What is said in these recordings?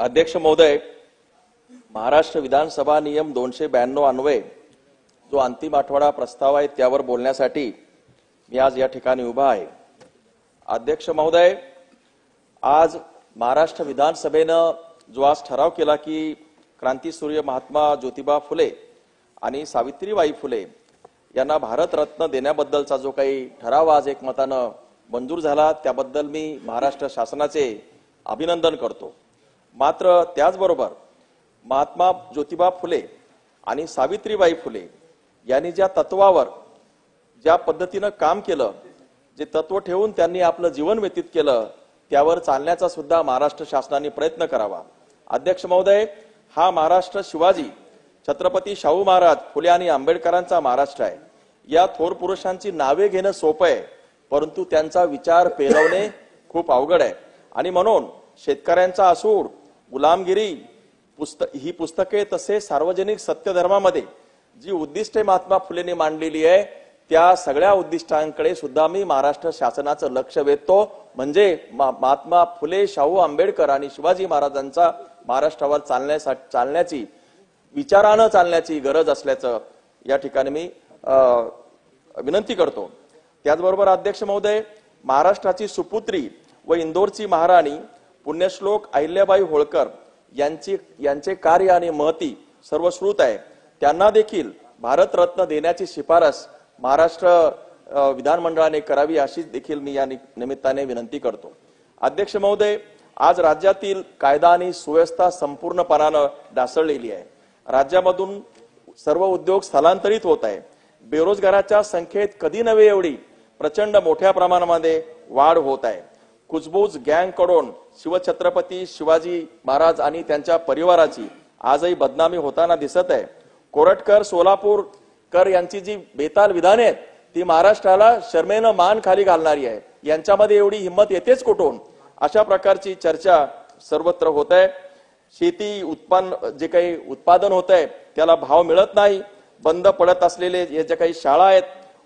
अध्यक्ष महोदय, महाराष्ट्र विधानसभा नियम 292 अन्वये जो अंतिम आठवडा प्रस्ताव आहे त्यावर बोलण्यासाठी मी आज या ठिकाणी उभा आहे। अध्यक्ष महोदय, आज महाराष्ट्र विधानसभेनं जो आज ठराव केला की क्रांतीसूर्य महात्मा ज्योतिबा फुले आणि सावित्रीबाई फुले यांना भारतरत्न देण्याबद्दलचा जो काही ठराव आज एकमतानं मंजूर झाला त्याबद्दल मी महाराष्ट्र शासनाचे अभिनंदन करतो। मात्र त्याचबरोबर महात्मा ज्योतिबा फुले आणि सावित्रीबाई फुले यांनी ज्या तत्वावर ज्या पद्धतीनं काम केलं, जे तत्व ठेवून त्यांनी आपलं जीवन व्यतीत केलं, त्यावर चालण्याचा सुद्धा महाराष्ट्र शासनाने प्रयत्न करावा। अध्यक्ष महोदय, हा महाराष्ट्र शिवाजी, छत्रपती शाहू महाराज, फुले आणि आंबेडकरांचा महाराष्ट्र आहे। या थोर पुरुषांची नावे घेणं सोपं आहे, परंतु त्यांचा विचार पेलवणे खूप अवघड आहे। आणि म्हणून शेतकऱ्यांचा असूड, गुलामगिरी ही पुस्तके तसेच सार्वजनिक सत्यधर्मामध्ये जी उद्दिष्टे महात्मा फुलेंनी मांडलेली आहे त्या सगळ्या उद्दिष्टांकडे सुद्धा मी महाराष्ट्र शासनाचं लक्ष वेधतो। म्हणजे महात्मा फुले, शाहू आंबेडकर आणि शिवाजी महाराजांचा महाराष्ट्रावर चालण्याची विचारानं चालण्याची गरज असल्याचं या ठिकाणी मी विनंती करतो। त्याचबरोबर अध्यक्ष महोदय, महाराष्ट्राची सुपुत्री व इंदोरची महाराणी पुण्यश्लोक अहिल्याबाई होळकर यांचे कार्य आणि महती सर्वश्रुत आहे। त्यांना देखील भारतरत्न देण्याची शिफारस महाराष्ट्र विधानमंडळाने करावी अशी देखील मी या निमित्ताने विनंती करतो। अध्यक्ष महोदय, आज राज्यातील कायदा आणि सुव्यवस्था संपूर्णपणाने ढासळलेली आहे। राज्यामधून सर्व उद्योग स्थलांतरित होत आहे। बेरोजगाराच्या संख्येत कधी नव्हे एवढी प्रचंड मोठ्या प्रमाणामध्ये वाढ होत आहे। कुजबूज गँगकडून शिवछत्रपती शिवाजी महाराज आणि त्यांच्या परिवाराची आजही बदनामी होताना दिसत आहे। कोरटकर, सोलापूरकर यांची जी बेताल विधाने आहेत ती महाराष्ट्राला शर्मेनं मान खाली घालणारी आहे। यांच्यामध्ये एवढी हिंमत येतेच कुठून? अशा प्रकारची चर्चा सर्वत्र होत आहे। शेती उत्पन्न जे काही उत्पादन होत आहे त्याला भाव मिळत नाही। बंद पडत असलेले जे काही शाळा आहेत,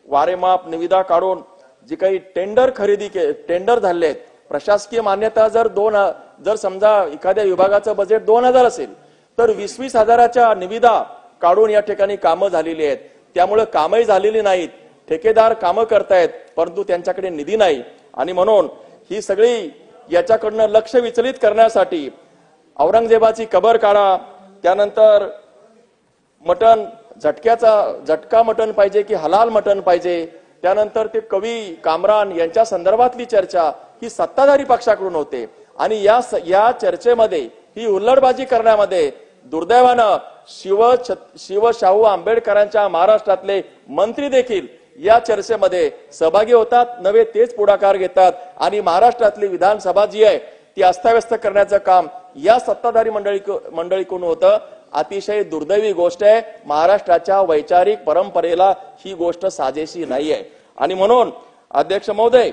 वारेमाप निविदा काढून जे काही टेंडर झाले आहेत, प्रशासकीय मान्यता जर समजा एखाद्या विभागाचं बजेट 2000 असेल तर 20-20 हजाराच्या निविदा काढून या ठिकाणी कामं झालेली आहेत। त्यामुळे कामही झालेली नाहीत, ठेकेदार कामं करतायत परंतु त्यांच्याकडे निधी नाही। आणि म्हणून ही सगळी याच्याकडनं लक्ष विचलित करण्यासाठी औरंगजेबाची कबर काढा, त्यानंतर मटण झटका मटण पाहिजे की हलाल मटण पाहिजे, त्यानंतर ते कवी कामरान यांच्या संदर्भातली चर्चा ही सत्ताधारी पक्षाकडून होते। आणि या चर्चेमध्ये ही हुल्लडबाजी करण्यामध्ये दुर्दैवानं शिव शाहू आंबेडकरांच्या महाराष्ट्रातले मंत्री देखील या चर्चेमध्ये सहभागी होतात, नवे तेच पुढाकार घेतात आणि महाराष्ट्रातली विधानसभा जी आहे ती अस्ताव्यस्त करण्याचं काम या सत्ताधारी मंडळीकडून होतं। अतिशय दुर्दैवी गोष्ट आहे। महाराष्ट्राच्या वैचारिक परंपरेला ही गोष्ट साजेशी नाही आहे। आणि म्हणून अध्यक्ष महोदय,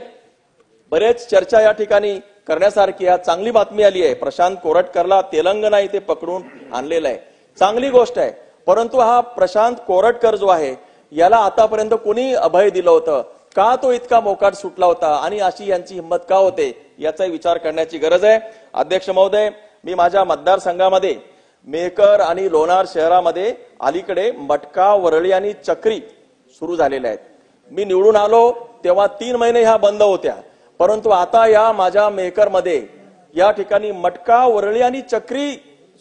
बरेच चर्चा या ठिकाणी करण्यासारखी आज चांगली बातमी आली आहे। प्रशांत कोरटकरला तेलंगणा इथे पकडून आणलेलं आहे, चांगली गोष्ट आहे। परंतु हा प्रशांत कोरटकर जो आहे याला आतापर्यंत कोणी अभय दिलं होतं का? तो इतका मोकाट सुटला होता आणि अशी यांची हिंमत का होते याचा विचार करण्याची गरज आहे। अध्यक्ष महोदय, मी माझ्या मतदारसंघामध्ये मेहकर आणि लोणार शहरामध्ये अलीकडे मटका, वरळी आणि चक्री सुरू झालेल्या आहेत। मी निवडून आलो तेव्हा 3 महिने ह्या बंद होत्या, परंतु आता या माझ्या मेहकरमध्ये या ठिकाणी मटका, वरळी आणि चक्री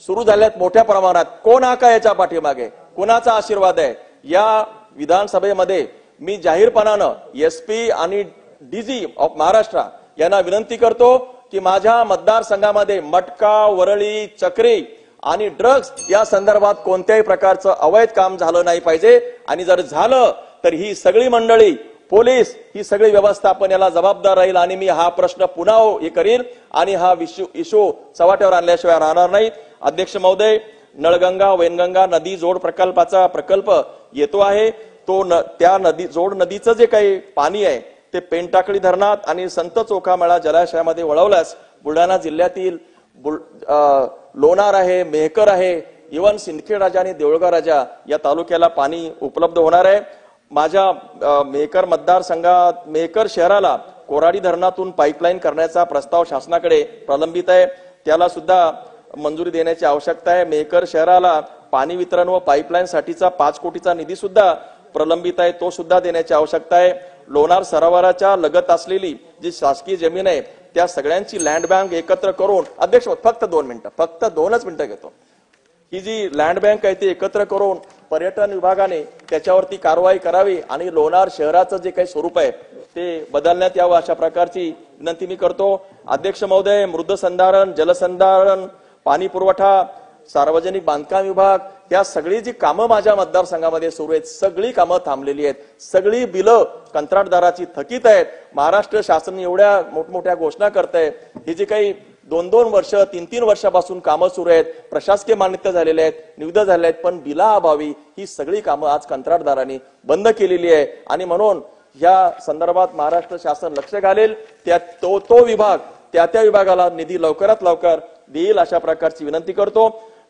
सुरू झाल्यात मोठ्या प्रमाणात। कोण आका याच्या पाठीमागे? कोणाचा आशीर्वाद आहे? या विधानसभेमध्ये मी जाहीरपणानं एसपी आणि डीजी ऑफ महाराष्ट्र यांना विनंती करतो की माझ्या मतदारसंघामध्ये मटका, वरळी, चक्री आणि ड्रग्ज या संदर्भात कोणत्याही प्रकारचं अवैध काम झालं नाही पाहिजे। आणि जर झालं तर ही सगळी मंडळी, पोलीस, ही सगळी व्यवस्थापन याला जबाबदार राहील। आणि मी हा प्रश्न पुन्हा करील आणि हा इशू चव्हाट्यावर आणल्याशिवाय राहणार नाही। अध्यक्ष महोदय, नळगंगा वैनगंगा नदी जोड प्रकल्पाचा प्रकल्प येतो आहे, त्या जोड नदीचं जे काही पाणी आहे ते पेनटाकळी धरणात आणि संत चोखामळा जलाशयामध्ये वळवल्यास बुलढाणा जिल्ह्यातील लोणार आहे, मेहकर आहे, इव्हन सिंदखेड राजा आणि देऊळगाव राजा या तालुक्याला पाणी उपलब्ध होणार आहे। माझ्या मेहकर मतदारसंघात मेहकर शहराला कोराडी धरणातून पाईपलाईन करण्याचा प्रस्ताव शासनाकडे प्रलंबित आहे, त्याला सुद्धा मंजुरी देण्याची आवश्यकता आहे। मेहकर शहराला पाणी वितरण व पाईपलाईन साठीचा 5 कोटीचा निधी सुद्धा प्रलंबित आहे, तो सुद्धा देण्याची आवश्यकता आहे। लोणार सरोवराच्या लगत असलेली जी शासकीय जमीन आहे त्या सगळ्यांची लँड बँक एकत्र करून, अध्यक्ष फक्त 2 मिनिटं, फक्त 2च मिनिटं घेतो, ही जी लँड बँक आहे ती एकत्र करून पर्यटन विभागाने त्याच्यावरती कारवाई करावी आणि लोणार शहराचं जे काही स्वरूप आहे ते बदलण्यात यावं अशा प्रकारची विनंती मी करतो। अध्यक्ष महोदय, मृदसंधारण, जलसंधारण, पाणी पुरवठा, सार्वजनिक बांधकाम विभाग, या सगळी जी कामं माझ्या मतदारसंघामध्ये सुरू आहेत सगळी कामं थांबलेली आहेत, सगळी बिलं कंत्राटदाराची थकीत आहेत। महाराष्ट्र शासन एवढ्या मोठमोठ्या घोषणा करतंय, ही जी काही 2-2 वर्ष 3-3 वर्षापासून कामं सुरू आहेत, प्रशासकीय मान्यता झालेल्या आहेत, निविदा झालेल्या आहेत, पण बिलाअभावी ही सगळी कामं आज कंत्राटदारांनी बंद केलेली आहे आणि म्हणून या संदर्भात महाराष्ट्र शासन लक्ष घालेल, तो विभाग त्या विभागाला निधी लवकरात लवकर देईल अशा प्रकारची विनंती करतो।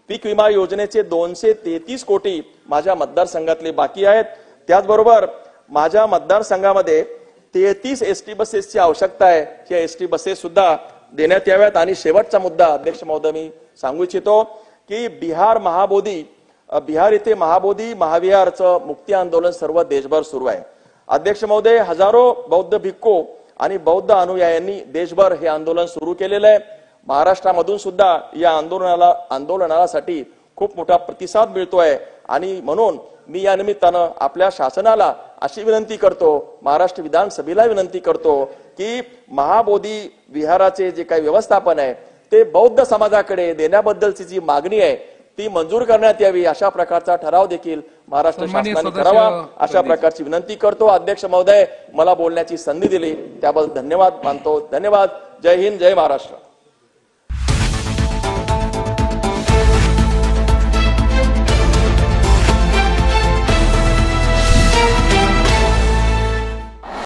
पीक विमा योजनेचे 233 कोटी माझ्या मतदारसंघातले बाकी आहेत। त्याचबरोबर माझ्या मतदारसंघामध्ये 33 एसटी बसेसची आवश्यकता आहे, या एसटी बसेस सुद्धा देण्यात याव्यात। आणि शेवटचा मुद्दा अध्यक्ष महोदय मी सांगू इच्छितो की बिहार येथे महाबोधी महाविहारचं मुक्ती आंदोलन सर्व देशभर सुरू आहे। अध्यक्ष महोदय, हजारो बौद्ध भिक्खू आणि बौद्ध अनुयायांनी देशभर हे आंदोलन सुरू केलेलं आहे। महाराष्ट्रामधून सुद्धा या आंदोलनासाठी खूप मोठा प्रतिसाद मिळतोय आणि म्हणून मी या निमित्तानं आपल्या शासनाला अशी विनंती करतो, महाराष्ट्र विधानसभेला विनंती करतो की महाबोधी विहाराचे जे काही व्यवस्थापन आहे ते बौद्ध समाजाकडे देण्याबद्दलची जी मागणी आहे ती मंजूर करण्यात यावी अशा प्रकारचा ठराव देखील महाराष्ट्र शासनाने करावा अशा प्रकारची विनंती करतो। अध्यक्ष महोदय, मला बोलण्याची संधी दिली त्याबद्दल धन्यवाद मानतो। धन्यवाद। जय हिंद, जय महाराष्ट्र।